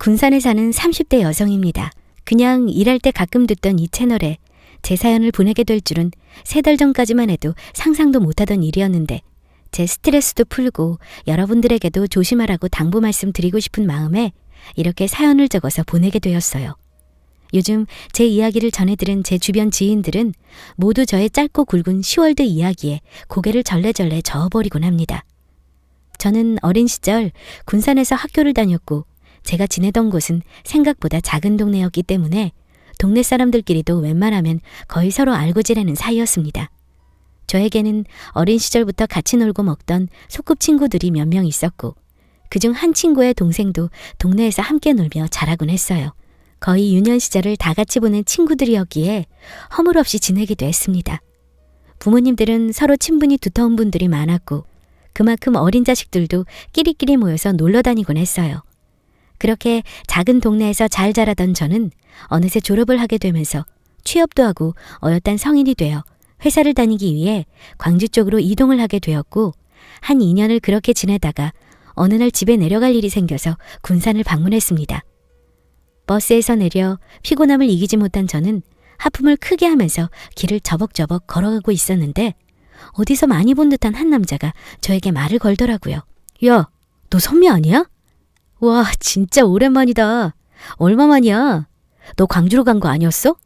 군산에 사는 30대 여성입니다. 그냥 일할 때 가끔 듣던 이 채널에 제 사연을 보내게 될 줄은 3달 전까지만 해도 상상도 못하던 일이었는데 제 스트레스도 풀고 여러분들에게도 조심하라고 당부 말씀 드리고 싶은 마음에 이렇게 사연을 적어서 보내게 되었어요. 요즘 제 이야기를 전해들은 제 주변 지인들은 모두 저의 짧고 굵은 10월드 이야기에 고개를 절레절레 저어버리곤 합니다. 저는 어린 시절 군산에서 학교를 다녔고 제가 지내던 곳은 생각보다 작은 동네였기 때문에 동네 사람들끼리도 웬만하면 거의 서로 알고 지내는 사이였습니다. 저에게는 어린 시절부터 같이 놀고 먹던 소꿉친구들이 몇 명 있었고 그중 한 친구의 동생도 동네에서 함께 놀며 자라곤 했어요. 거의 유년 시절을 다 같이 보낸 친구들이었기에 허물없이 지내기도 했습니다. 부모님들은 서로 친분이 두터운 분들이 많았고 그만큼 어린 자식들도 끼리끼리 모여서 놀러 다니곤 했어요. 그렇게 작은 동네에서 잘 자라던 저는 어느새 졸업을 하게 되면서 취업도 하고 어엿한 성인이 되어 회사를 다니기 위해 광주 쪽으로 이동을 하게 되었고 한 2년을 그렇게 지내다가 어느 날 집에 내려갈 일이 생겨서 군산을 방문했습니다. 버스에서 내려 피곤함을 이기지 못한 저는 하품을 크게 하면서 길을 저벅저벅 걸어가고 있었는데 어디서 많이 본 듯한 한 남자가 저에게 말을 걸더라고요. 야, 너 선미 아니야? 와, 진짜 오랜만이다. 얼마만이야? 너 광주로 간 거 아니었어?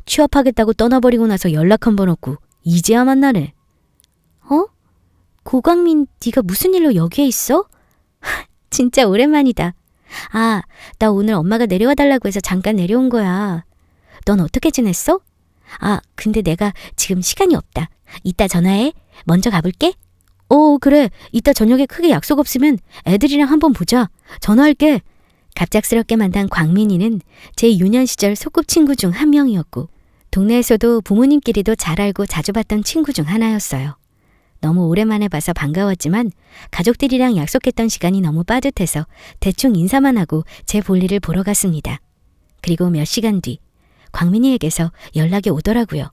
취업하겠다고 떠나버리고 나서 연락 한 번 없고 이제야 만나네. 어? 고광민, 네가 무슨 일로 여기에 있어? 진짜 오랜만이다. 아, 나 오늘 엄마가 내려와 달라고 해서 잠깐 내려온 거야. 넌 어떻게 지냈어? 아, 근데 내가 지금 시간이 없다. 이따 전화해. 먼저 가볼게. 그래. 이따 저녁에 크게 약속 없으면 애들이랑 한번 보자. 전화할게. 갑작스럽게 만난 광민이는 제 유년 시절 소꿉친구 중 한 명이었고 동네에서도 부모님끼리도 잘 알고 자주 봤던 친구 중 하나였어요. 너무 오랜만에 봐서 반가웠지만 가족들이랑 약속했던 시간이 너무 빠듯해서 대충 인사만 하고 제 볼일을 보러 갔습니다. 그리고 몇 시간 뒤 광민이에게서 연락이 오더라고요.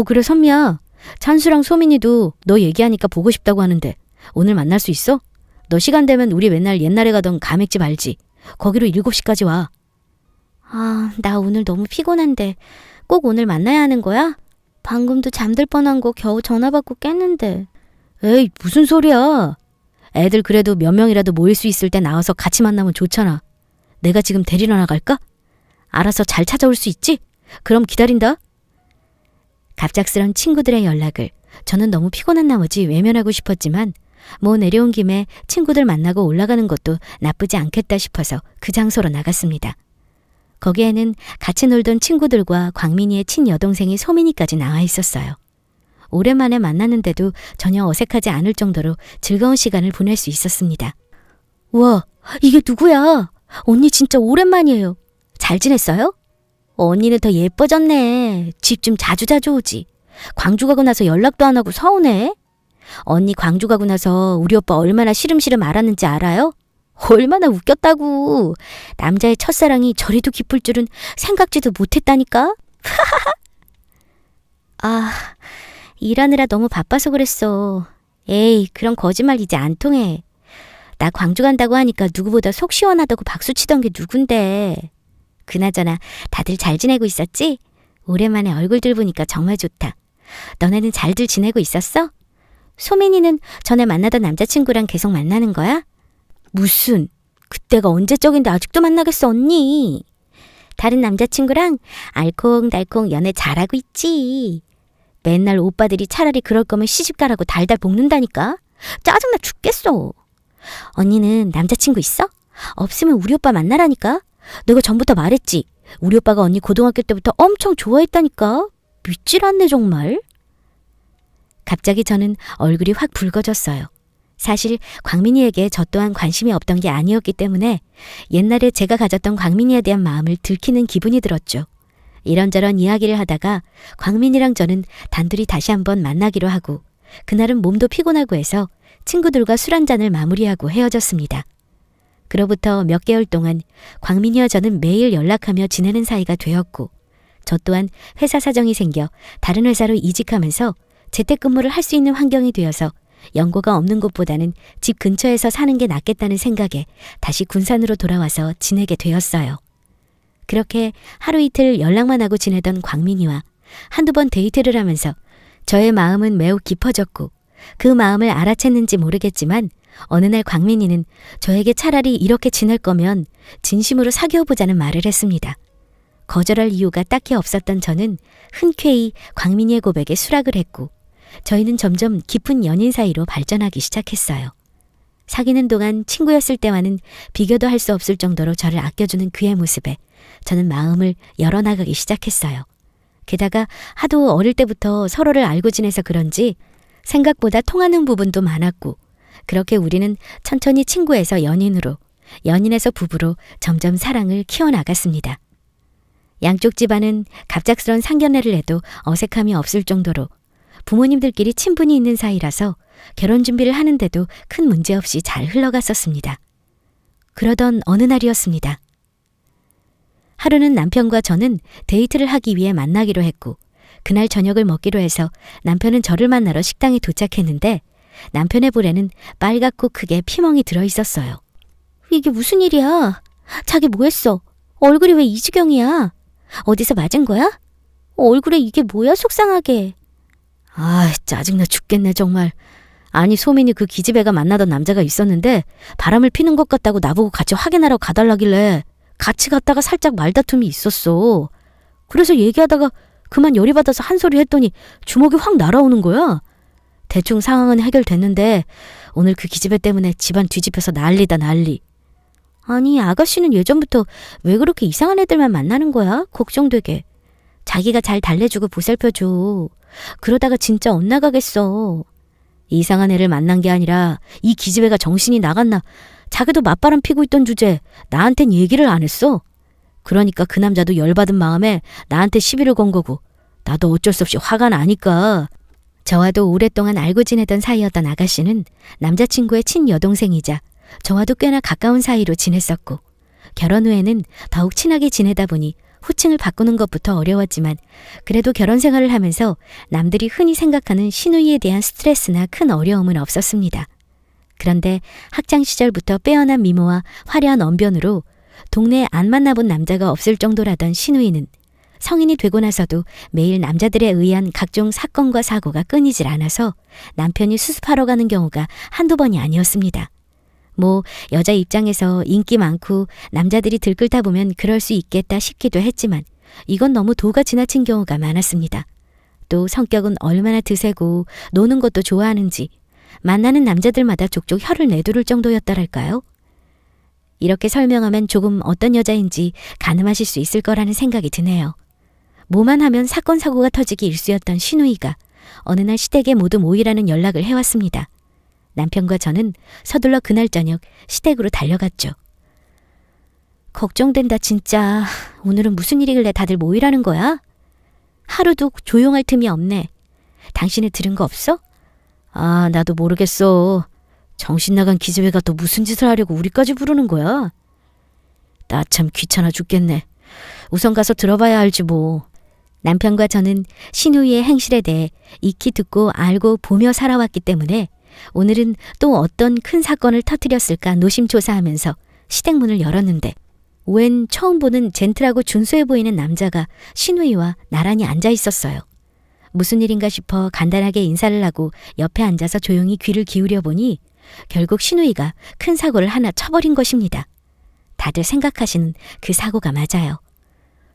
그래 선미야. 찬수랑 소민이도 너 얘기하니까 보고 싶다고 하는데 오늘 만날 수 있어? 너 시간 되면 우리 맨날 옛날에 가던 가맥집 알지? 거기로 7시까지 와. 아, 나 오늘 너무 피곤한데 꼭 오늘 만나야 하는 거야? 방금도 잠들 뻔한 거 겨우 전화 받고 깼는데. 에이, 무슨 소리야. 애들 그래도 몇 명이라도 모일 수 있을 때 나와서 같이 만나면 좋잖아. 내가 지금 데리러 나갈까? 알아서 잘 찾아올 수 있지? 그럼 기다린다. 갑작스런 친구들의 연락을 저는 너무 피곤한 나머지 외면하고 싶었지만 내려온 김에 친구들 만나고 올라가는 것도 나쁘지 않겠다 싶어서 그 장소로 나갔습니다. 거기에는 같이 놀던 친구들과 광민이의 친여동생이 소민이까지 나와 있었어요. 오랜만에 만났는데도 전혀 어색하지 않을 정도로 즐거운 시간을 보낼 수 있었습니다. 우와, 이게 누구야? 언니 진짜 오랜만이에요. 잘 지냈어요? 언니는 더 예뻐졌네. 집 좀 자주자주 오지. 광주 가고 나서 연락도 안 하고 서운해. 언니 광주 가고 나서 우리 오빠 얼마나 시름시름 알았는지 알아요? 얼마나 웃겼다고. 남자의 첫사랑이 저리도 깊을 줄은 생각지도 못했다니까. 아, 일하느라 너무 바빠서 그랬어. 에이, 그런 거짓말 이제 안 통해. 나 광주 간다고 하니까 누구보다 속 시원하다고 박수치던 게 누군데. 그나저나 다들 잘 지내고 있었지? 오랜만에 얼굴들 보니까 정말 좋다. 너네는 잘들 지내고 있었어? 소민이는 전에 만나던 남자친구랑 계속 만나는 거야? 무슨, 그때가 언제적인데 아직도 만나겠어 언니. 다른 남자친구랑 알콩달콩 연애 잘하고 있지. 맨날 오빠들이 차라리 그럴 거면 시집가라고 달달 볶는다니까. 짜증나 죽겠어. 언니는 남자친구 있어? 없으면 우리 오빠 만나라니까. 내가 전부터 말했지. 우리 오빠가 언니 고등학교 때부터 엄청 좋아했다니까. 믿질 않네 정말. 갑자기 저는 얼굴이 확 붉어졌어요. 사실 광민이에게 저 또한 관심이 없던 게 아니었기 때문에 옛날에 제가 가졌던 광민이에 대한 마음을 들키는 기분이 들었죠. 이런저런 이야기를 하다가 광민이랑 저는 단둘이 다시 한번 만나기로 하고 그날은 몸도 피곤하고 해서 친구들과 술 한잔을 마무리하고 헤어졌습니다. 그로부터 몇 개월 동안 광민이와 저는 매일 연락하며 지내는 사이가 되었고 저 또한 회사 사정이 생겨 다른 회사로 이직하면서 재택근무를 할 수 있는 환경이 되어서 연고가 없는 곳보다는 집 근처에서 사는 게 낫겠다는 생각에 다시 군산으로 돌아와서 지내게 되었어요. 그렇게 하루 이틀 연락만 하고 지내던 광민이와 한두 번 데이트를 하면서 저의 마음은 매우 깊어졌고 그 마음을 알아챘는지 모르겠지만 어느 날 광민이는 저에게 차라리 이렇게 지낼 거면 진심으로 사귀어보자는 말을 했습니다. 거절할 이유가 딱히 없었던 저는 흔쾌히 광민이의 고백에 수락을 했고 저희는 점점 깊은 연인 사이로 발전하기 시작했어요. 사귀는 동안 친구였을 때와는 비교도 할 수 없을 정도로 저를 아껴주는 그의 모습에 저는 마음을 열어나가기 시작했어요. 게다가 하도 어릴 때부터 서로를 알고 지내서 그런지 생각보다 통하는 부분도 많았고 그렇게 우리는 천천히 친구에서 연인으로, 연인에서 부부로 점점 사랑을 키워나갔습니다. 양쪽 집안은 갑작스런 상견례를 해도 어색함이 없을 정도로 부모님들끼리 친분이 있는 사이라서 결혼 준비를 하는데도 큰 문제 없이 잘 흘러갔었습니다. 그러던 어느 날이었습니다. 하루는 남편과 저는 데이트를 하기 위해 만나기로 했고 그날 저녁을 먹기로 해서 남편은 저를 만나러 식당에 도착했는데 남편의 볼에는 빨갛고 크게 피멍이 들어있었어요. 이게 무슨 일이야? 자기 뭐 했어? 얼굴이 왜 이 지경이야? 어디서 맞은 거야? 얼굴에 이게 뭐야 속상하게. 아, 짜증나 죽겠네 정말. 아니 소민이 그 기집애가 만나던 남자가 있었는데 바람을 피는 것 같다고 나보고 같이 확인하러 가달라길래 같이 갔다가 살짝 말다툼이 있었어. 그래서 얘기하다가 그만 열이 받아서 한 소리 했더니 주먹이 확 날아오는 거야. 대충 상황은 해결됐는데 오늘 그 기집애 때문에 집안 뒤집혀서 난리다 난리. 아니 아가씨는 예전부터 왜 그렇게 이상한 애들만 만나는 거야? 걱정되게. 자기가 잘 달래주고 보살펴줘. 그러다가 진짜 엇나가겠어. 이상한 애를 만난 게 아니라 이 기집애가 정신이 나갔나. 자기도 맞바람 피고 있던 주제 나한텐 얘기를 안 했어. 그러니까 그 남자도 열받은 마음에 나한테 시비를 건 거고 나도 어쩔 수 없이 화가 나니까. 저와도 오랫동안 알고 지내던 사이였던 아가씨는 남자친구의 친여동생이자 저와도 꽤나 가까운 사이로 지냈었고 결혼 후에는 더욱 친하게 지내다 보니 호칭을 바꾸는 것부터 어려웠지만 그래도 결혼 생활을 하면서 남들이 흔히 생각하는 시누이에 대한 스트레스나 큰 어려움은 없었습니다. 그런데 학창 시절부터 빼어난 미모와 화려한 언변으로 동네에 안 만나본 남자가 없을 정도라던 시누이는 성인이 되고 나서도 매일 남자들에 의한 각종 사건과 사고가 끊이질 않아서 남편이 수습하러 가는 경우가 한두 번이 아니었습니다. 뭐 여자 입장에서 인기 많고 남자들이 들끓다 보면 그럴 수 있겠다 싶기도 했지만 이건 너무 도가 지나친 경우가 많았습니다. 또 성격은 얼마나 드세고 노는 것도 좋아하는지 만나는 남자들마다 족족 혀를 내두를 정도였더랄까요? 이렇게 설명하면 조금 어떤 여자인지 가늠하실 수 있을 거라는 생각이 드네요. 뭐만 하면 사건 사고가 터지기 일쑤였던 시누이가 어느 날 시댁에 모두 모이라는 연락을 해왔습니다. 남편과 저는 서둘러 그날 저녁 시댁으로 달려갔죠. 걱정된다 진짜. 오늘은 무슨 일이길래 다들 모이라는 거야? 하루도 조용할 틈이 없네. 당신은 들은 거 없어? 아, 나도 모르겠어. 정신 나간 기집애가 또 무슨 짓을 하려고 우리까지 부르는 거야? 나 참 귀찮아 죽겠네. 우선 가서 들어봐야 알지 뭐. 남편과 저는 시누이의 행실에 대해 익히 듣고 알고 보며 살아왔기 때문에 오늘은 또 어떤 큰 사건을 터뜨렸을까 노심초사하면서 시댁 문을 열었는데 웬 처음 보는 젠틀하고 준수해 보이는 남자가 시누이와 나란히 앉아 있었어요. 무슨 일인가 싶어 간단하게 인사를 하고 옆에 앉아서 조용히 귀를 기울여 보니 결국 시누이가 큰 사고를 하나 쳐버린 것입니다. 다들 생각하시는 그 사고가 맞아요.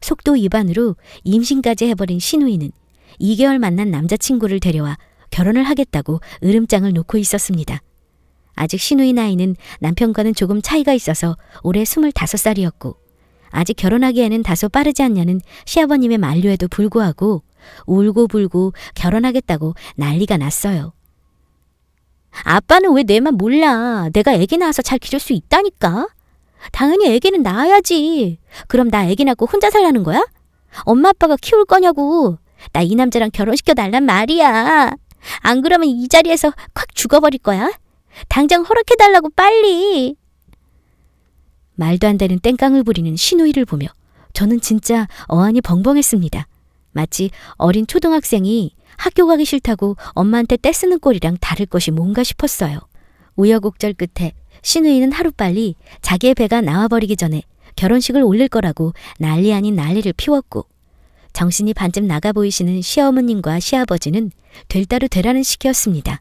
속도 위반으로 임신까지 해버린 시누이는 2개월 만난 남자친구를 데려와 결혼을 하겠다고 으름장을 놓고 있었습니다. 아직 시누이 나이는 남편과는 조금 차이가 있어서 올해 25살이었고 아직 결혼하기에는 다소 빠르지 않냐는 시아버님의 만류에도 불구하고 울고불고 결혼하겠다고 난리가 났어요. 아빠는 왜 내 맘 몰라. 내가 애기 낳아서 잘 기를 수 있다니까. 당연히 애기는 낳아야지. 그럼 나 애기 낳고 혼자 살라는 거야? 엄마 아빠가 키울 거냐고. 나 이 남자랑 결혼시켜 달란 말이야. 안 그러면 이 자리에서 콱 죽어버릴 거야. 당장 허락해달라고 빨리. 말도 안 되는 땡깡을 부리는 시누이를 보며 저는 진짜 어안이 벙벙했습니다. 마치 어린 초등학생이 학교 가기 싫다고 엄마한테 떼쓰는 꼴이랑 다를 것이 뭔가 싶었어요. 우여곡절 끝에 신우이는 하루빨리 자기의 배가 나와버리기 전에 결혼식을 올릴 거라고 난리 아닌 난리를 피웠고, 정신이 반쯤 나가 보이시는 시어머님과 시아버지는 될 대로 되라는 식이었습니다.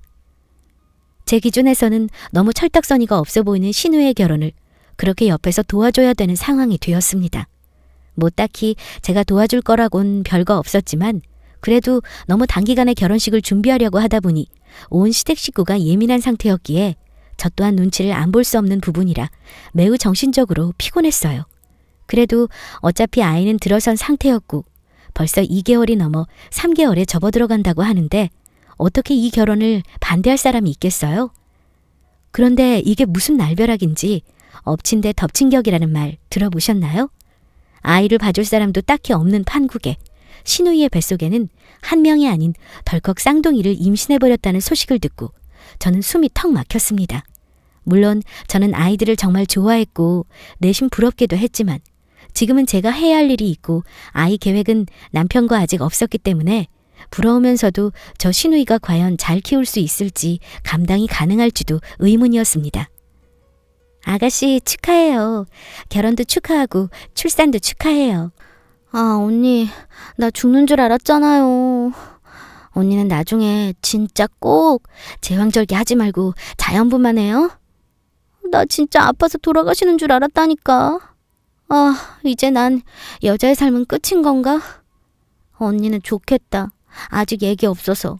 제 기준에서는 너무 철딱서니가 없어 보이는 신우의 결혼을 그렇게 옆에서 도와줘야 되는 상황이 되었습니다. 뭐 딱히 제가 도와줄 거라곤 별거 없었지만 그래도 너무 단기간에 결혼식을 준비하려고 하다 보니 온 시댁 식구가 예민한 상태였기에 저 또한 눈치를 안 볼 수 없는 부분이라 매우 정신적으로 피곤했어요. 그래도 어차피 아이는 들어선 상태였고 벌써 2개월이 넘어 3개월에 접어들어간다고 하는데 어떻게 이 결혼을 반대할 사람이 있겠어요? 그런데 이게 무슨 날벼락인지 엎친 데 덮친 격이라는 말 들어보셨나요? 아이를 봐줄 사람도 딱히 없는 판국에 신우이의 뱃속에는 한 명이 아닌 덜컥 쌍둥이를 임신해버렸다는 소식을 듣고 저는 숨이 턱 막혔습니다. 물론 저는 아이들을 정말 좋아했고 내심 부럽기도 했지만 지금은 제가 해야 할 일이 있고 아이 계획은 남편과 아직 없었기 때문에 부러우면서도 저 신우이가 과연 잘 키울 수 있을지 감당이 가능할지도 의문이었습니다. 아가씨 축하해요. 결혼도 축하하고 출산도 축하해요. 아, 언니, 나 죽는 줄 알았잖아요. 언니는 나중에 진짜 꼭 제왕절개 하지 말고 자연분만 해요? 나 진짜 아파서 돌아가시는 줄 알았다니까. 아, 이제 난 여자의 삶은 끝인 건가? 언니는 좋겠다. 아직 애기 없어서.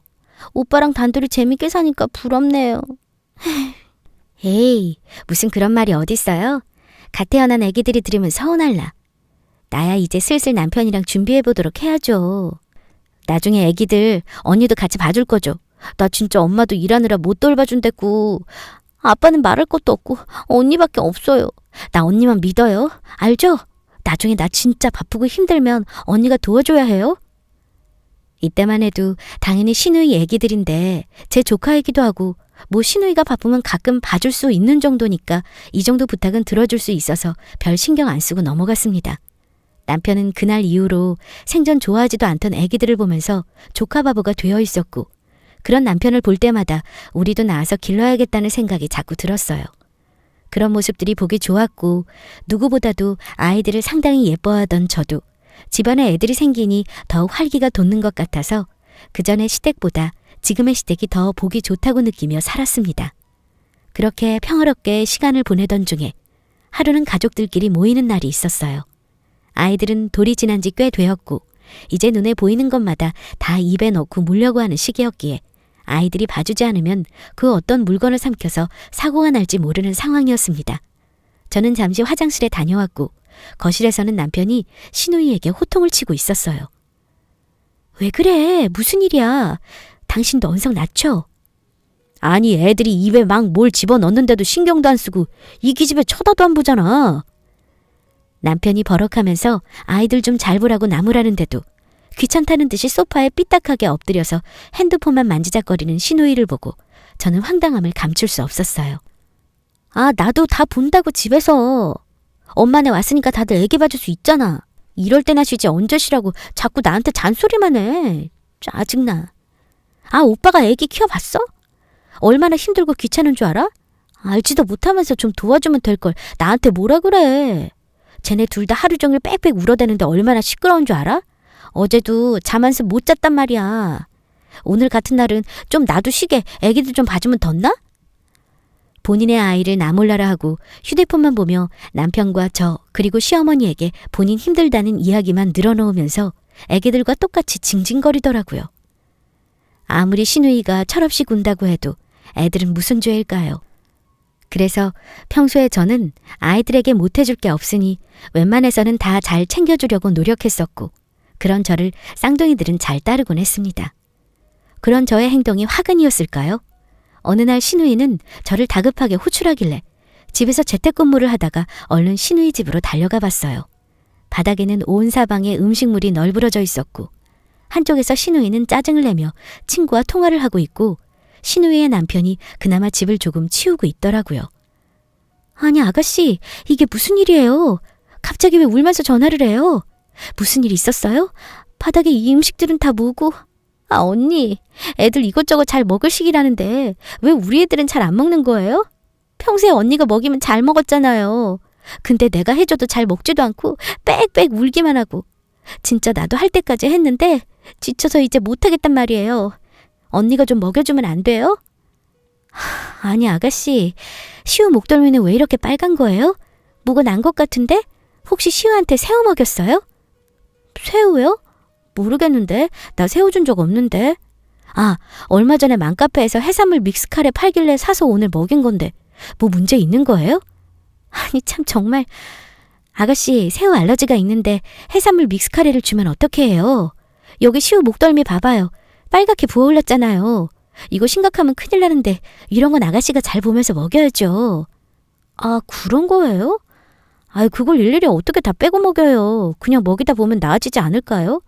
오빠랑 단둘이 재밌게 사니까 부럽네요. 에이, 무슨 그런 말이 어딨어요? 갓 태어난 애기들이 들으면 서운할라. 나야 이제 슬슬 남편이랑 준비해보도록 해야죠. 나중에 애기들 언니도 같이 봐줄 거죠. 나 진짜 엄마도 일하느라 못 돌봐준댔고 아빠는 말할 것도 없고 언니밖에 없어요. 나 언니만 믿어요. 알죠? 나중에 나 진짜 바쁘고 힘들면 언니가 도와줘야 해요. 이때만 해도 당연히 신우이 애기들인데 제 조카이기도 하고 뭐 신우이가 바쁘면 가끔 봐줄 수 있는 정도니까 이 정도 부탁은 들어줄 수 있어서 별 신경 안 쓰고 넘어갔습니다. 남편은 그날 이후로 생전 좋아하지도 않던 애기들을 보면서 조카 바보가 되어 있었고 그런 남편을 볼 때마다 우리도 낳아서 길러야겠다는 생각이 자꾸 들었어요. 그런 모습들이 보기 좋았고 누구보다도 아이들을 상당히 예뻐하던 저도 집안에 애들이 생기니 더욱 활기가 돋는 것 같아서 그전의 시댁보다 지금의 시댁이 더 보기 좋다고 느끼며 살았습니다. 그렇게 평화롭게 시간을 보내던 중에 하루는 가족들끼리 모이는 날이 있었어요. 아이들은 돌이 지난 지 꽤 되었고 이제 눈에 보이는 것마다 다 입에 넣고 물려고 하는 시기였기에 아이들이 봐주지 않으면 그 어떤 물건을 삼켜서 사고가 날지 모르는 상황이었습니다. 저는 잠시 화장실에 다녀왔고 거실에서는 남편이 신우이에게 호통을 치고 있었어요. 왜 그래? 무슨 일이야? 당신도 언성 낮춰. 아니 애들이 입에 막 뭘 집어넣는데도 신경도 안 쓰고 이 기집애 쳐다도 안 보잖아. 남편이 버럭하면서 아이들 좀 잘 보라고 나무라는데도 귀찮다는 듯이 소파에 삐딱하게 엎드려서 핸드폰만 만지작거리는 신우이를 보고 저는 황당함을 감출 수 없었어요. 아, 나도 다 본다고 집에서. 엄마네 왔으니까 다들 애기 봐줄 수 있잖아. 이럴 때나 쉬지 언제 쉬라고 자꾸 나한테 잔소리만 해. 짜증나. 아, 오빠가 애기 키워봤어? 얼마나 힘들고 귀찮은 줄 알아? 알지도 못하면서 좀 도와주면 될 걸 나한테 뭐라 그래. 쟤네 둘 다 하루 종일 빽빽 울어대는데 얼마나 시끄러운 줄 알아? 어제도 잠 한숨 못 잤단 말이야. 오늘 같은 날은 좀 나도 쉬게 애기들 좀 봐주면 덧나? 본인의 아이를 나 몰라라 하고 휴대폰만 보며 남편과 저 그리고 시어머니에게 본인 힘들다는 이야기만 늘어놓으면서 애기들과 똑같이 징징거리더라고요. 아무리 신우이가 철없이 군다고 해도 애들은 무슨 죄일까요? 그래서 평소에 저는 아이들에게 못해줄 게 없으니 웬만해서는 다 잘 챙겨주려고 노력했었고 그런 저를 쌍둥이들은 잘 따르곤 했습니다. 그런 저의 행동이 화근이었을까요? 어느 날 신우이는 저를 다급하게 호출하길래 집에서 재택근무를 하다가 얼른 신우이 집으로 달려가 봤어요. 바닥에는 온 사방에 음식물이 널브러져 있었고 한쪽에서 신우이는 짜증을 내며 친구와 통화를 하고 있고 신우이의 남편이 그나마 집을 조금 치우고 있더라고요. 아니 아가씨, 이게 무슨 일이에요? 갑자기 왜 울면서 전화를 해요? 무슨 일 있었어요? 바닥에 이 음식들은 다 뭐고? 아, 언니, 애들 이것저것 잘 먹을 시기라는데 왜 우리 애들은 잘 안 먹는 거예요? 평소에 언니가 먹이면 잘 먹었잖아요. 근데 내가 해줘도 잘 먹지도 않고 빽빽 울기만 하고. 진짜 나도 할 때까지 했는데 지쳐서 이제 못하겠단 말이에요. 언니가 좀 먹여주면 안 돼요? 아니, 아가씨, 시우 목덜미는 왜 이렇게 빨간 거예요? 뭐가 난 것 같은데? 혹시 시우한테 새우 먹였어요? 새우요? 모르겠는데. 나 새우 준 적 없는데. 아, 얼마 전에 맘카페에서 해산물 믹스카레 팔길래 사서 오늘 먹인 건데 뭐 문제 있는 거예요? 아니, 참 정말. 아가씨, 새우 알러지가 있는데 해산물 믹스카레를 주면 어떻게 해요? 여기 시우 목덜미 봐봐요. 빨갛게 부어올랐잖아요. 이거 심각하면 큰일 나는데 이런 건 아가씨가 잘 보면서 먹여야죠. 아, 그런 거예요? 아이, 그걸 일일이 어떻게 다 빼고 먹여요. 그냥 먹이다 보면 나아지지 않을까요?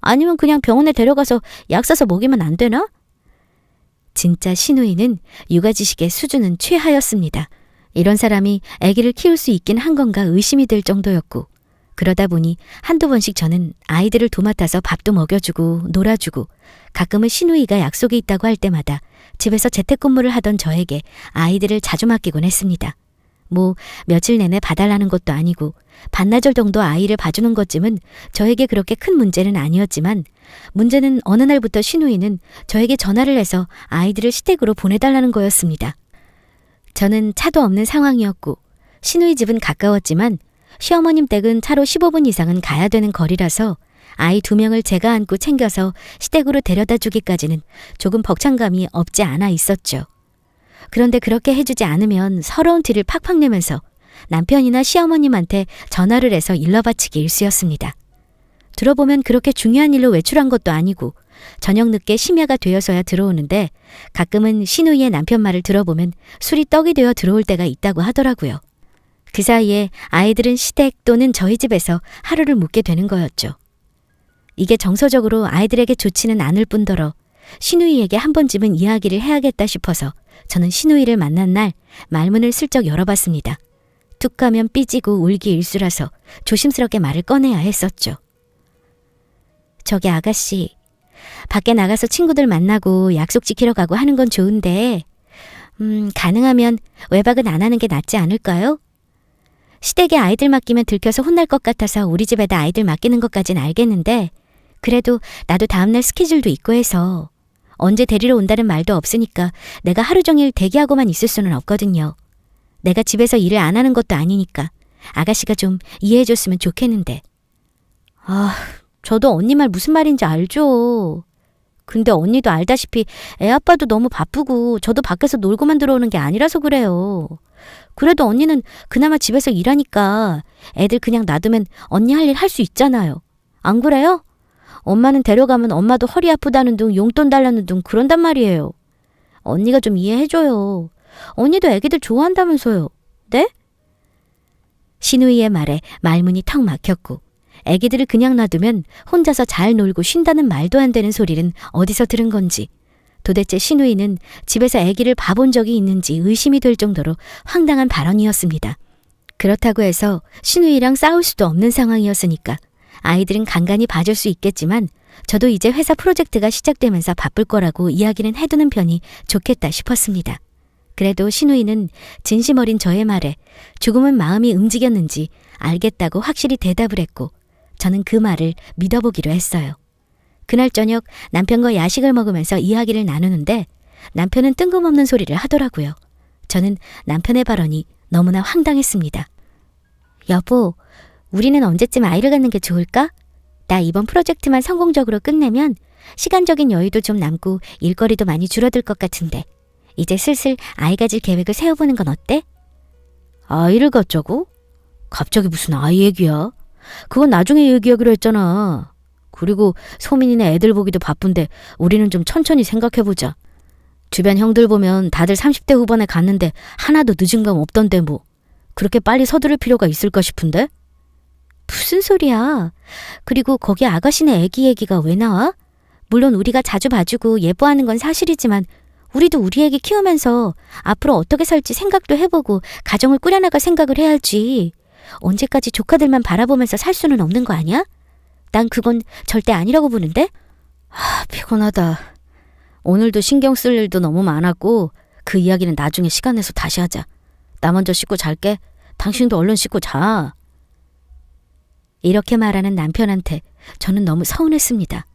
아니면 그냥 병원에 데려가서 약 사서 먹이면 안 되나? 진짜 시누이는 육아지식의 수준은 최하였습니다. 이런 사람이 아기를 키울 수 있긴 한 건가 의심이 될 정도였고, 그러다 보니 한두 번씩 저는 아이들을 도맡아서 밥도 먹여주고 놀아주고, 가끔은 시누이가 약속이 있다고 할 때마다 집에서 재택근무를 하던 저에게 아이들을 자주 맡기곤 했습니다. 뭐 며칠 내내 봐달라는 것도 아니고 반나절 정도 아이를 봐주는 것쯤은 저에게 그렇게 큰 문제는 아니었지만, 문제는 어느 날부터 시누이는 저에게 전화를 해서 아이들을 시댁으로 보내달라는 거였습니다. 저는 차도 없는 상황이었고 시누이 집은 가까웠지만 시어머님 댁은 차로 15분 이상은 가야 되는 거리라서 아이 2명을 제가 안고 챙겨서 시댁으로 데려다 주기까지는 조금 벅찬감이 없지 않아 있었죠. 그런데 그렇게 해주지 않으면 서러운 티를 팍팍 내면서 남편이나 시어머님한테 전화를 해서 일러바치기 일쑤였습니다. 들어보면 그렇게 중요한 일로 외출한 것도 아니고 저녁 늦게 심야가 되어서야 들어오는데, 가끔은 시누이의 남편 말을 들어보면 술이 떡이 되어 들어올 때가 있다고 하더라고요. 그 사이에 아이들은 시댁 또는 저희 집에서 하루를 묵게 되는 거였죠. 이게 정서적으로 아이들에게 좋지는 않을 뿐더러 시누이에게 한 번쯤은 이야기를 해야겠다 싶어서 저는 시누이를 만난 날 말문을 슬쩍 열어봤습니다. 툭 하면 삐지고 울기 일쑤라서 조심스럽게 말을 꺼내야 했었죠. 저기 아가씨, 밖에 나가서 친구들 만나고 약속 지키러 가고 하는 건 좋은데 가능하면 외박은 안 하는 게 낫지 않을까요? 시댁에 아이들 맡기면 들켜서 혼날 것 같아서 우리 집에다 아이들 맡기는 것까진 알겠는데, 그래도 나도 다음날 스케줄도 있고 해서 언제 데리러 온다는 말도 없으니까 내가 하루 종일 대기하고만 있을 수는 없거든요. 내가 집에서 일을 안 하는 것도 아니니까 아가씨가 좀 이해해줬으면 좋겠는데. 아, 저도 언니 말 무슨 말인지 알죠. 근데 언니도 알다시피 애 아빠도 너무 바쁘고 저도 밖에서 놀고만 들어오는 게 아니라서 그래요. 그래도 언니는 그나마 집에서 일하니까 애들 그냥 놔두면 언니 할 일 할 수 있잖아요. 안 그래요? 엄마는 데려가면 엄마도 허리 아프다는 둥 용돈 달라는 둥 그런단 말이에요. 언니가 좀 이해해줘요. 언니도 애기들 좋아한다면서요. 네? 시누이의 말에 말문이 턱 막혔고, 애기들을 그냥 놔두면 혼자서 잘 놀고 쉰다는 말도 안 되는 소리는 어디서 들은 건지, 도대체 시누이는 집에서 애기를 봐본 적이 있는지 의심이 될 정도로 황당한 발언이었습니다. 그렇다고 해서 시누이랑 싸울 수도 없는 상황이었으니까 아이들은 간간히 봐줄 수 있겠지만 저도 이제 회사 프로젝트가 시작되면서 바쁠 거라고 이야기는 해두는 편이 좋겠다 싶었습니다. 그래도 시누이는 진심 어린 저의 말에 조금은 마음이 움직였는지 알겠다고 확실히 대답을 했고, 저는 그 말을 믿어보기로 했어요. 그날 저녁 남편과 야식을 먹으면서 이야기를 나누는데 남편은 뜬금없는 소리를 하더라고요. 저는 남편의 발언이 너무나 황당했습니다. 여보, 우리는 언제쯤 아이를 갖는 게 좋을까? 나 이번 프로젝트만 성공적으로 끝내면 시간적인 여유도 좀 남고 일거리도 많이 줄어들 것 같은데 이제 슬슬 아이 가질 계획을 세워보는 건 어때? 아이를 갖자고? 갑자기 무슨 아이 얘기야? 그건 나중에 얘기하기로 했잖아. 그리고 소민이네 애들 보기도 바쁜데 우리는 좀 천천히 생각해보자. 주변 형들 보면 다들 30대 후반에 갔는데 하나도 늦은 감 없던데 뭐. 그렇게 빨리 서두를 필요가 있을까 싶은데? 무슨 소리야. 그리고 거기 아가씨네 애기 얘기가 왜 나와? 물론 우리가 자주 봐주고 예뻐하는 건 사실이지만 우리도 우리 애기 키우면서 앞으로 어떻게 살지 생각도 해보고 가정을 꾸려나갈 생각을 해야지. 언제까지 조카들만 바라보면서 살 수는 없는 거 아니야? 난 그건 절대 아니라고 보는데? 피곤하다. 오늘도 신경 쓸 일도 너무 많았고 그 이야기는 나중에 시간 내서 다시 하자. 나 먼저 씻고 잘게. 당신도 얼른 씻고 자. 이렇게 말하는 남편한테 저는 너무 서운했습니다.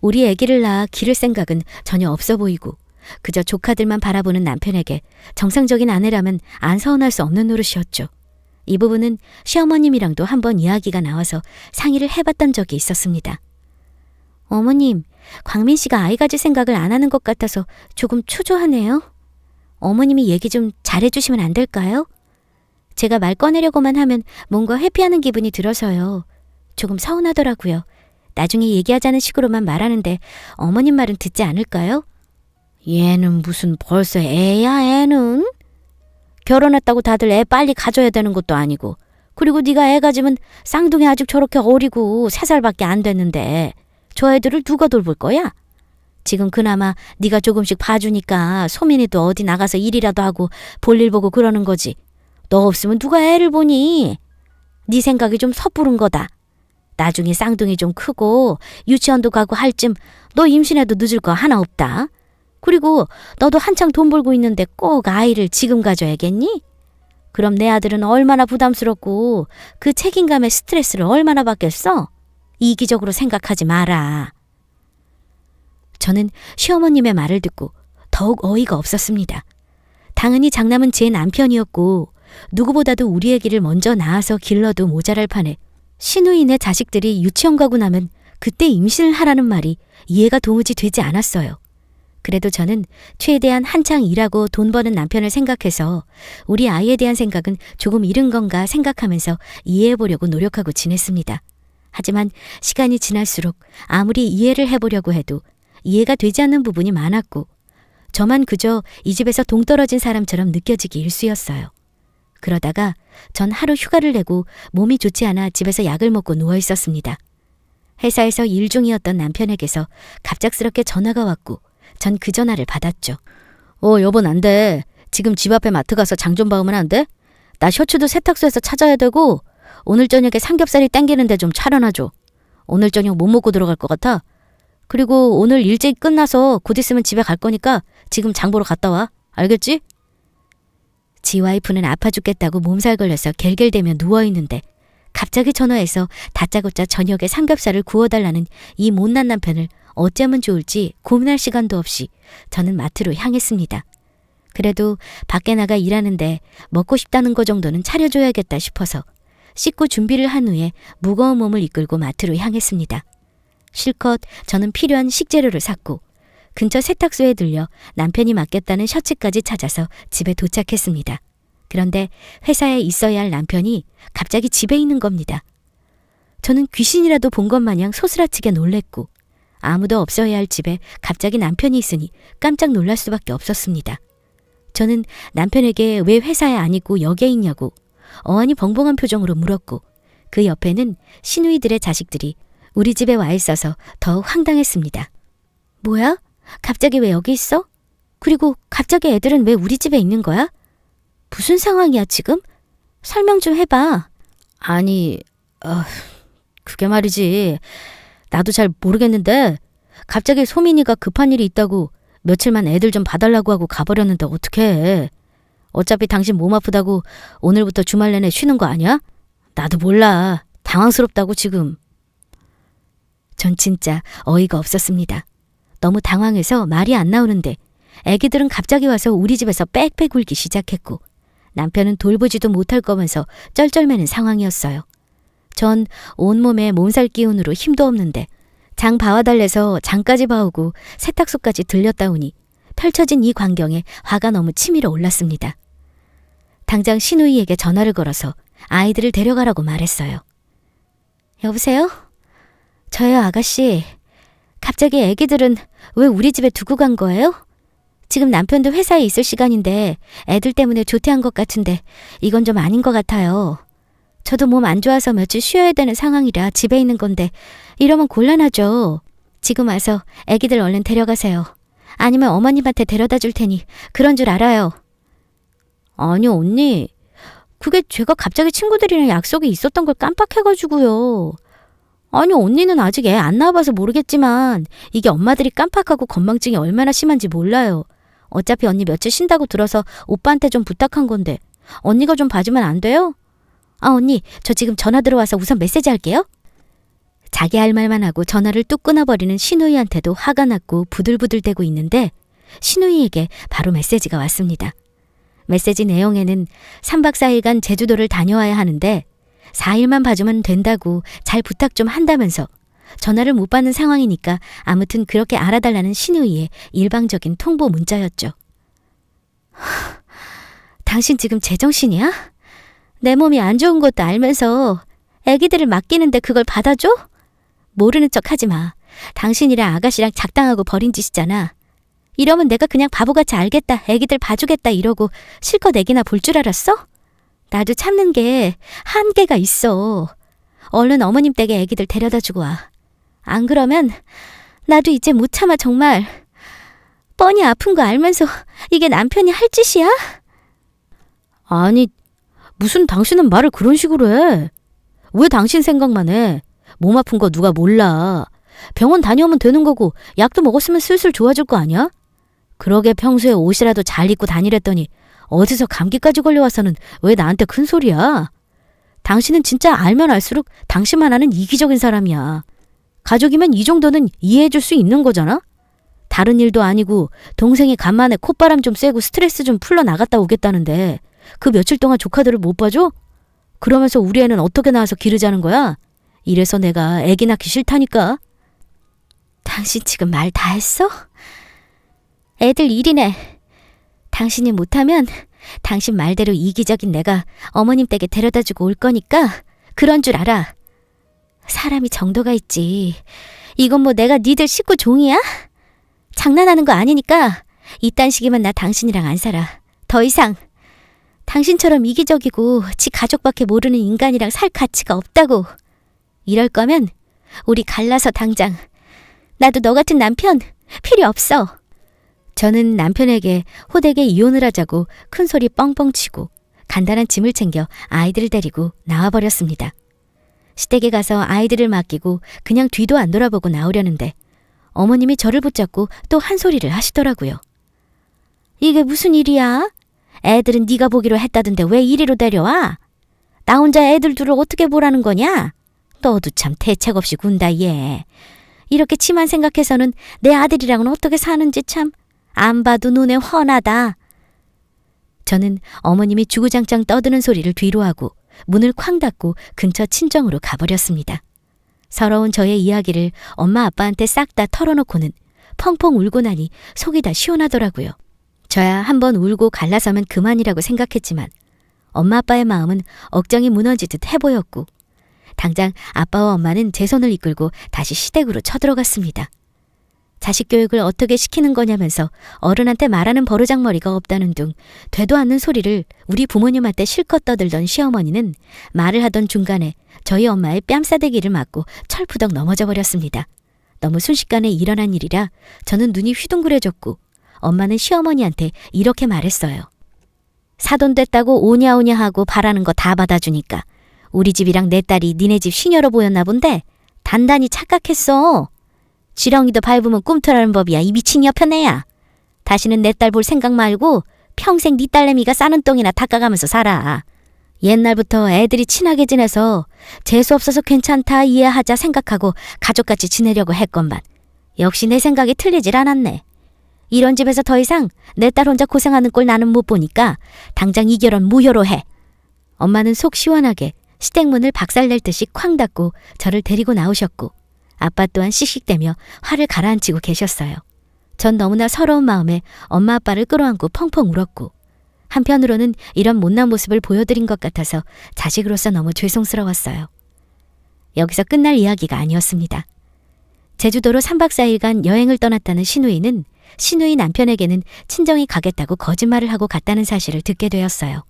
우리 아기를 낳아 기를 생각은 전혀 없어 보이고 그저 조카들만 바라보는 남편에게 정상적인 아내라면 안 서운할 수 없는 노릇이었죠. 이 부분은 시어머님이랑도 한번 이야기가 나와서 상의를 해봤던 적이 있었습니다. 어머님, 광민 씨가 아이 가질 생각을 안 하는 것 같아서 조금 초조하네요. 어머님이 얘기 좀 잘해주시면 안 될까요? 제가 말 꺼내려고만 하면 뭔가 회피하는 기분이 들어서요. 조금 서운하더라고요. 나중에 얘기하자는 식으로만 말하는데 어머님 말은 듣지 않을까요? 얘는 무슨 벌써 애야, 애는? 결혼했다고 다들 애 빨리 가져야 되는 것도 아니고 그리고 네가 애 가지면 쌍둥이 아직 저렇게 어리고 3살밖에 안 됐는데 저 애들을 누가 돌볼 거야? 지금 그나마 네가 조금씩 봐주니까 소민이도 어디 나가서 일이라도 하고 볼일 보고 그러는 거지. 너 없으면 누가 애를 보니? 네 생각이 좀 섣부른 거다. 나중에 쌍둥이 좀 크고 유치원도 가고 할 쯤 너 임신해도 늦을 거 하나 없다. 그리고 너도 한창 돈 벌고 있는데 꼭 아이를 지금 가져야겠니? 그럼 내 아들은 얼마나 부담스럽고 그 책임감에 스트레스를 얼마나 받겠어? 이기적으로 생각하지 마라. 저는 시어머님의 말을 듣고 더욱 어이가 없었습니다. 당연히 장남은 제 남편이었고 누구보다도 우리 아기를 먼저 낳아서 길러도 모자랄 판에 시누이네 자식들이 유치원 가고 나면 그때 임신을 하라는 말이 이해가 도무지 되지 않았어요. 그래도 저는 최대한 한창 일하고 돈 버는 남편을 생각해서 우리 아이에 대한 생각은 조금 이른 건가 생각하면서 이해해보려고 노력하고 지냈습니다. 하지만 시간이 지날수록 아무리 이해를 해보려고 해도 이해가 되지 않는 부분이 많았고 저만 그저 이 집에서 동떨어진 사람처럼 느껴지기 일쑤였어요. 그러다가 전 하루 휴가를 내고 몸이 좋지 않아 집에서 약을 먹고 누워 있었습니다. 회사에서 일 중이었던 남편에게서 갑작스럽게 전화가 왔고 전 그 전화를 받았죠. 여보 안 돼. 지금 집 앞에 마트 가서 장 좀 봐오면 안 돼? 나 셔츠도 세탁소에서 찾아야 되고 오늘 저녁에 삼겹살이 땡기는데 좀 차려놔줘. 오늘 저녁 못 먹고 들어갈 것 같아. 그리고 오늘 일찍 끝나서 곧 있으면 집에 갈 거니까 지금 장 보러 갔다 와. 알겠지? 지 와이프는 아파 죽겠다고 몸살 걸려서 겔겔대며 누워있는데 갑자기 전화해서 다짜고짜 저녁에 삼겹살을 구워달라는 이 못난 남편을 어쩌면 좋을지 고민할 시간도 없이 저는 마트로 향했습니다. 그래도 밖에 나가 일하는데 먹고 싶다는 거 정도는 차려줘야겠다 싶어서 씻고 준비를 한 후에 무거운 몸을 이끌고 마트로 향했습니다. 실컷 저는 필요한 식재료를 샀고 근처 세탁소에 들려 남편이 맡겼다는 셔츠까지 찾아서 집에 도착했습니다. 그런데 회사에 있어야 할 남편이 갑자기 집에 있는 겁니다. 저는 귀신이라도 본 것 마냥 소스라치게 놀랬고 아무도 없어야 할 집에 갑자기 남편이 있으니 깜짝 놀랄 수밖에 없었습니다. 저는 남편에게 왜 회사에 안 있고 여기에 있냐고 어안이 벙벙한 표정으로 물었고 그 옆에는 시누이들의 자식들이 우리 집에 와 있어서 더욱 황당했습니다. 뭐야? 갑자기 왜 여기 있어? 그리고 갑자기 애들은 왜 우리 집에 있는 거야? 무슨 상황이야 지금? 설명 좀 해봐. 아니, 그게 말이지. 나도 잘 모르겠는데 갑자기 소민이가 급한 일이 있다고 며칠만 애들 좀 봐달라고 하고 가버렸는데 어떡해. 어차피 당신 몸 아프다고 오늘부터 주말 내내 쉬는 거 아니야? 나도 몰라. 당황스럽다고 지금. 전 진짜 어이가 없었습니다. 너무 당황해서 말이 안 나오는데 애기들은 갑자기 와서 우리 집에서 빽빽 울기 시작했고 남편은 돌보지도 못할 거면서 쩔쩔매는 상황이었어요. 전 온몸에 몸살 기운으로 힘도 없는데 장 봐와달래서 장까지 봐오고 세탁소까지 들렸다 오니 펼쳐진 이 광경에 화가 너무 치밀어 올랐습니다. 당장 시누이에게 전화를 걸어서 아이들을 데려가라고 말했어요. 여보세요? 저요 아가씨. 갑자기 애기들은 왜 우리 집에 두고 간 거예요? 지금 남편도 회사에 있을 시간인데 애들 때문에 조퇴한 것 같은데 이건 좀 아닌 것 같아요. 저도 몸 안 좋아서 며칠 쉬어야 되는 상황이라 집에 있는 건데 이러면 곤란하죠. 지금 와서 애기들 얼른 데려가세요. 아니면 어머님한테 데려다 줄 테니 그런 줄 알아요. 아니 언니, 그게 제가 갑자기 친구들이랑 약속이 있었던 걸 깜빡해가지고요. 아니, 언니는 아직 애 안 낳아봐서 모르겠지만 이게 엄마들이 깜빡하고 건망증이 얼마나 심한지 몰라요. 어차피 언니 며칠 쉰다고 들어서 오빠한테 좀 부탁한 건데 언니가 좀 봐주면 안 돼요? 아, 언니, 저 지금 전화 들어와서 우선 메시지 할게요. 자기 할 말만 하고 전화를 뚝 끊어버리는 신우이한테도 화가 났고 부들부들대고 있는데 신우이에게 바로 메시지가 왔습니다. 메시지 내용에는 3박 4일간 제주도를 다녀와야 하는데 4일만 봐주면 된다고 잘 부탁 좀 한다면서 전화를 못 받는 상황이니까 아무튼 그렇게 알아달라는 신우이의 일방적인 통보 문자였죠. 당신 지금 제정신이야? 내 몸이 안 좋은 것도 알면서 애기들을 맡기는데 그걸 받아줘? 모르는 척 하지 마. 당신이랑 아가씨랑 작당하고 버린 짓이잖아. 이러면 내가 그냥 바보같이 알겠다, 애기들 봐주겠다 이러고 실컷 애기나 볼 줄 알았어? 나도 참는 게 한계가 있어. 얼른 어머님 댁에 애기들 데려다 주고 와. 안 그러면 나도 이제 못 참아 정말. 뻔히 아픈 거 알면서 이게 남편이 할 짓이야? 아니, 무슨 당신은 말을 그런 식으로 해? 왜 당신 생각만 해? 몸 아픈 거 누가 몰라. 병원 다녀오면 되는 거고 약도 먹었으면 슬슬 좋아질 거 아니야? 그러게 평소에 옷이라도 잘 입고 다니랬더니 어디서 감기까지 걸려와서는 왜 나한테 큰 소리야? 당신은 진짜 알면 알수록 당신만 아는 이기적인 사람이야. 가족이면 이 정도는 이해해줄 수 있는 거잖아? 다른 일도 아니고 동생이 간만에 콧바람 좀 쐬고 스트레스 좀 풀러 나갔다 오겠다는데 그 며칠 동안 조카들을 못 봐줘? 그러면서 우리 애는 어떻게 낳아서 기르자는 거야? 이래서 내가 애기 낳기 싫다니까. 당신 지금 말 다 했어? 애들 일이네. 당신이 못하면 당신 말대로 이기적인 내가 어머님 댁에 데려다주고 올 거니까 그런 줄 알아. 사람이 정도가 있지. 이건 뭐 내가 니들 식구 종이야? 장난하는 거 아니니까 이딴 식이면 나 당신이랑 안 살아. 더 이상. 당신처럼 이기적이고 지 가족밖에 모르는 인간이랑 살 가치가 없다고. 이럴 거면 우리 갈라서 당장. 나도 너 같은 남편 필요 없어. 저는 남편에게 호되게 이혼을 하자고 큰 소리 뻥뻥 치고 간단한 짐을 챙겨 아이들을 데리고 나와버렸습니다. 시댁에 가서 아이들을 맡기고 그냥 뒤도 안 돌아보고 나오려는데 어머님이 저를 붙잡고 또 한 소리를 하시더라고요. 이게 무슨 일이야? 애들은 네가 보기로 했다던데 왜 이리로 데려와? 나 혼자 애들 둘을 어떻게 보라는 거냐? 너도 참 대책 없이 군다 얘. 이렇게 치만 생각해서는 내 아들이랑은 어떻게 사는지 참 안 봐도 눈에 훤하다. 저는 어머님이 주구장창 떠드는 소리를 뒤로하고 문을 쾅 닫고 근처 친정으로 가버렸습니다. 서러운 저의 이야기를 엄마 아빠한테 싹 다 털어놓고는 펑펑 울고 나니 속이 다 시원하더라고요. 저야 한번 울고 갈라서면 그만이라고 생각했지만 엄마 아빠의 마음은 억장이 무너지듯 해보였고 당장 아빠와 엄마는 제 손을 이끌고 다시 시댁으로 쳐들어갔습니다. 자식 교육을 어떻게 시키는 거냐면서 어른한테 말하는 버르장머리가 없다는 둥 되도 않는 소리를 우리 부모님한테 실컷 떠들던 시어머니는 말을 하던 중간에 저희 엄마의 뺨싸대기를 맞고 철푸덕 넘어져 버렸습니다. 너무 순식간에 일어난 일이라 저는 눈이 휘둥그레졌고 엄마는 시어머니한테 이렇게 말했어요. 사돈 됐다고 오냐오냐 하고 바라는 거 다 받아주니까 우리 집이랑 내 딸이 니네 집 시녀로 보였나 본데 단단히 착각했어. 지렁이도 밟으면 꿈틀하는 법이야, 이 미친 여편애야. 다시는 내 딸 볼 생각 말고 평생 네 딸내미가 싸는 똥이나 닦아가면서 살아. 옛날부터 애들이 친하게 지내서 재수없어서 괜찮다 이해하자 생각하고 가족같이 지내려고 했건만 역시 내 생각이 틀리질 않았네. 이런 집에서 더 이상 내 딸 혼자 고생하는 꼴 나는 못 보니까 당장 이 결혼 무효로 해. 엄마는 속 시원하게 시댁문을 박살낼 듯이 쾅 닫고 저를 데리고 나오셨고 아빠 또한 씩씩대며 화를 가라앉히고 계셨어요. 전 너무나 서러운 마음에 엄마 아빠를 끌어안고 펑펑 울었고 한편으로는 이런 못난 모습을 보여드린 것 같아서 자식으로서 너무 죄송스러웠어요. 여기서 끝날 이야기가 아니었습니다. 제주도로 3박 4일간 여행을 떠났다는 신우이는 신우이 남편에게는 친정에 가겠다고 거짓말을 하고 갔다는 사실을 듣게 되었어요.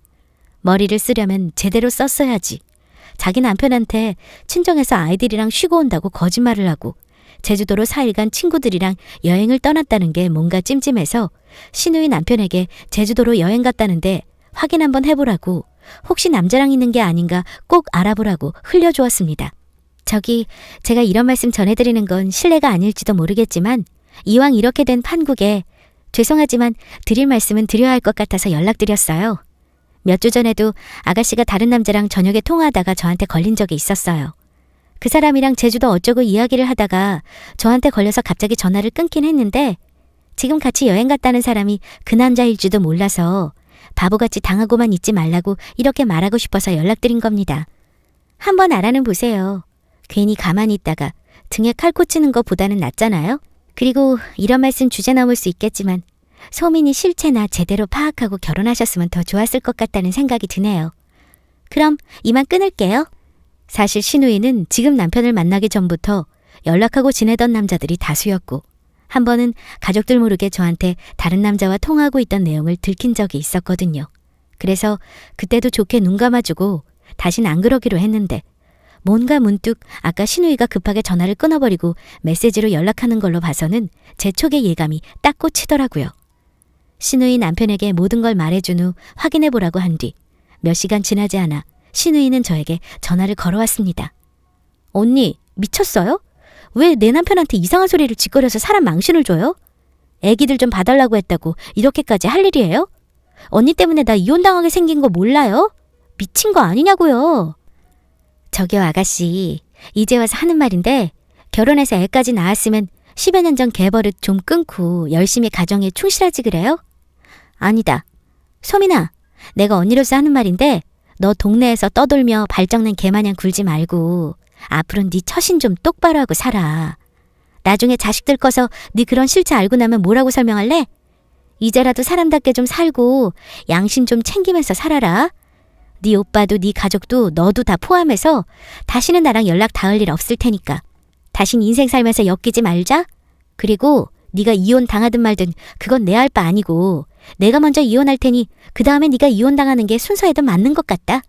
머리를 쓰려면 제대로 썼어야지. 자기 남편한테 친정에서 아이들이랑 쉬고 온다고 거짓말을 하고 제주도로 4일간 친구들이랑 여행을 떠났다는 게 뭔가 찜찜해서 신우이 남편에게 제주도로 여행 갔다는데 확인 한번 해보라고 혹시 남자랑 있는 게 아닌가 꼭 알아보라고 흘려주었습니다. 제가 이런 말씀 전해드리는 건 실례가 아닐지도 모르겠지만 이왕 이렇게 된 판국에 죄송하지만 드릴 말씀은 드려야 할 것 같아서 연락드렸어요. 몇 주 전에도 아가씨가 다른 남자랑 저녁에 통화하다가 저한테 걸린 적이 있었어요. 그 사람이랑 제주도 어쩌고 이야기를 하다가 저한테 걸려서 갑자기 전화를 끊긴 했는데 지금 같이 여행 갔다는 사람이 그 남자일지도 몰라서 바보같이 당하고만 있지 말라고 이렇게 말하고 싶어서 연락드린 겁니다. 한번 알아는 보세요. 괜히 가만히 있다가 등에 칼 꽂히는 것보다는 낫잖아요. 그리고 이런 말씀 주제 넘을 수 있겠지만 소민이 실체나 제대로 파악하고 결혼하셨으면 더 좋았을 것 같다는 생각이 드네요. 그럼 이만 끊을게요. 사실 신우이는 지금 남편을 만나기 전부터 연락하고 지내던 남자들이 다수였고 한 번은 가족들 모르게 저한테 다른 남자와 통화하고 있던 내용을 들킨 적이 있었거든요. 그래서 그때도 좋게 눈 감아주고 다신 안 그러기로 했는데 뭔가 문득 아까 신우이가 급하게 전화를 끊어버리고 메시지로 연락하는 걸로 봐서는 제 촉의 예감이 딱 꽂히더라고요. 신우이 남편에게 모든 걸 말해준 후 확인해보라고 한 뒤 몇 시간 지나지 않아 신우이는 저에게 전화를 걸어왔습니다. 언니, 미쳤어요? 왜 내 남편한테 이상한 소리를 짓거려서 사람 망신을 줘요? 애기들 좀 봐달라고 했다고 이렇게까지 할 일이에요? 언니 때문에 나 이혼당하게 생긴 거 몰라요? 미친 거 아니냐고요. 저기요 아가씨, 이제 와서 하는 말인데 결혼해서 애까지 낳았으면 10여 년 전 개버릇 좀 끊고 열심히 가정에 충실하지 그래요? 아니다. 소민아, 내가 언니로서 하는 말인데 너 동네에서 떠돌며 발정낸 개마냥 굴지 말고 앞으로는 네 처신 좀 똑바로 하고 살아. 나중에 자식들 커서 네 그런 실체 알고 나면 뭐라고 설명할래? 이제라도 사람답게 좀 살고 양심 좀 챙기면서 살아라. 네 오빠도 네 가족도 너도 다 포함해서 다시는 나랑 연락 닿을 일 없을 테니까 다신 인생 살면서 엮이지 말자. 그리고 네가 이혼 당하든 말든 그건 내 할 바 아니고 내가 먼저 이혼할 테니 그 다음에 네가 이혼 당하는 게 순서에도 맞는 것 같다.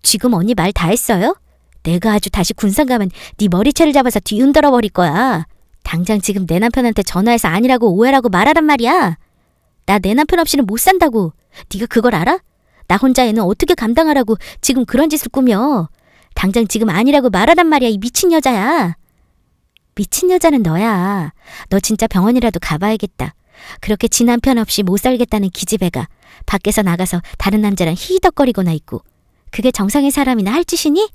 지금 언니 말 다 했어요? 내가 아주 다시 군산 가면 네 머리채를 잡아서 뒤흔들어 버릴 거야. 당장 지금 내 남편한테 전화해서 아니라고 오해라고 말하란 말이야. 나 내 남편 없이는 못 산다고. 네가 그걸 알아? 나 혼자 애는 어떻게 감당하라고 지금 그런 짓을 꾸며. 당장 지금 아니라고 말하란 말이야, 이 미친 여자야. 미친 여자는 너야. 너 진짜 병원이라도 가봐야겠다. 그렇게 지 남편 없이 못 살겠다는 기집애가 밖에서 나가서 다른 남자랑 히히덕거리거나 있고 그게 정상의 사람이나 할 짓이니?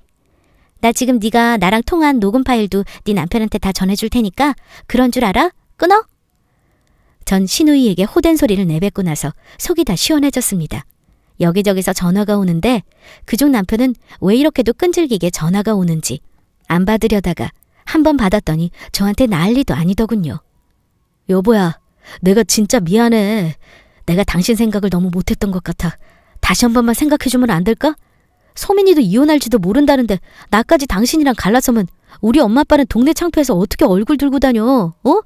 나 지금 네가 나랑 통화한 녹음 파일도 네 남편한테 다 전해줄 테니까 그런 줄 알아? 끊어? 전 신우이에게 호된 소리를 내뱉고 나서 속이 다 시원해졌습니다. 여기저기서 전화가 오는데 그중 남편은 왜 이렇게도 끈질기게 전화가 오는지 안 받으려다가 한 번 받았더니 저한테 난리도 아니더군요. 여보야, 내가 진짜 미안해. 내가 당신 생각을 너무 못했던 것 같아. 다시 한 번만 생각해주면 안 될까? 소민이도 이혼할지도 모른다는데 나까지 당신이랑 갈라서면 우리 엄마 아빠는 동네 창피해서 어떻게 얼굴 들고 다녀? 어?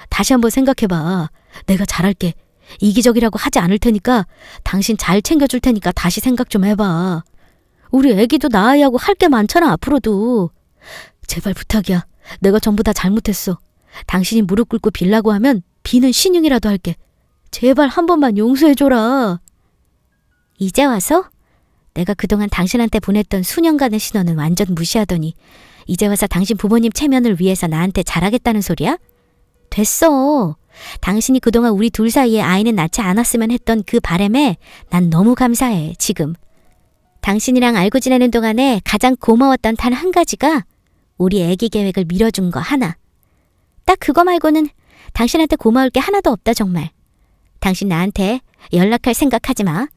다시 한번 생각해봐. 내가 잘할게. 이기적이라고 하지 않을 테니까 당신 잘 챙겨줄 테니까 다시 생각 좀 해봐. 우리 애기도 낳아야 하고 할 게 많잖아 앞으로도. 제발 부탁이야. 내가 전부 다 잘못했어. 당신이 무릎 꿇고 빌라고 하면 비는 신용이라도 할게. 제발 한 번만 용서해줘라. 이제 와서? 내가 그동안 당신한테 보냈던 수년간의 신호는 완전 무시하더니 이제 와서 당신 부모님 체면을 위해서 나한테 잘하겠다는 소리야? 됐어. 당신이 그동안 우리 둘 사이에 아이는 낳지 않았으면 했던 그 바람에 난 너무 감사해, 지금. 당신이랑 알고 지내는 동안에 가장 고마웠던 단 한 가지가 우리 애기 계획을 미뤄준 거 하나. 딱 그거 말고는 당신한테 고마울 게 하나도 없다, 정말. 당신 나한테 연락할 생각하지 마.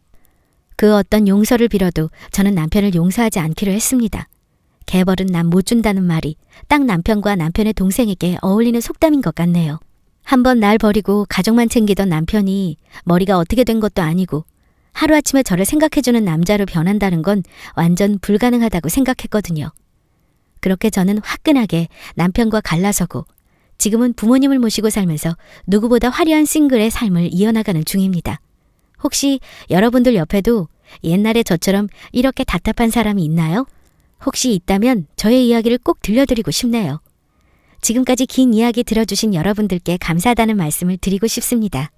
그 어떤 용서를 빌어도 저는 남편을 용서하지 않기로 했습니다. 개벌은 남 못 준다는 말이 딱 남편과 남편의 동생에게 어울리는 속담인 것 같네요. 한번 날 버리고 가족만 챙기던 남편이 머리가 어떻게 된 것도 아니고 하루아침에 저를 생각해주는 남자로 변한다는 건 완전 불가능하다고 생각했거든요. 그렇게 저는 화끈하게 남편과 갈라서고 지금은 부모님을 모시고 살면서 누구보다 화려한 싱글의 삶을 이어나가는 중입니다. 혹시 여러분들 옆에도 옛날에 저처럼 이렇게 답답한 사람이 있나요? 혹시 있다면 저의 이야기를 꼭 들려드리고 싶네요. 지금까지 긴 이야기 들어주신 여러분들께 감사하다는 말씀을 드리고 싶습니다.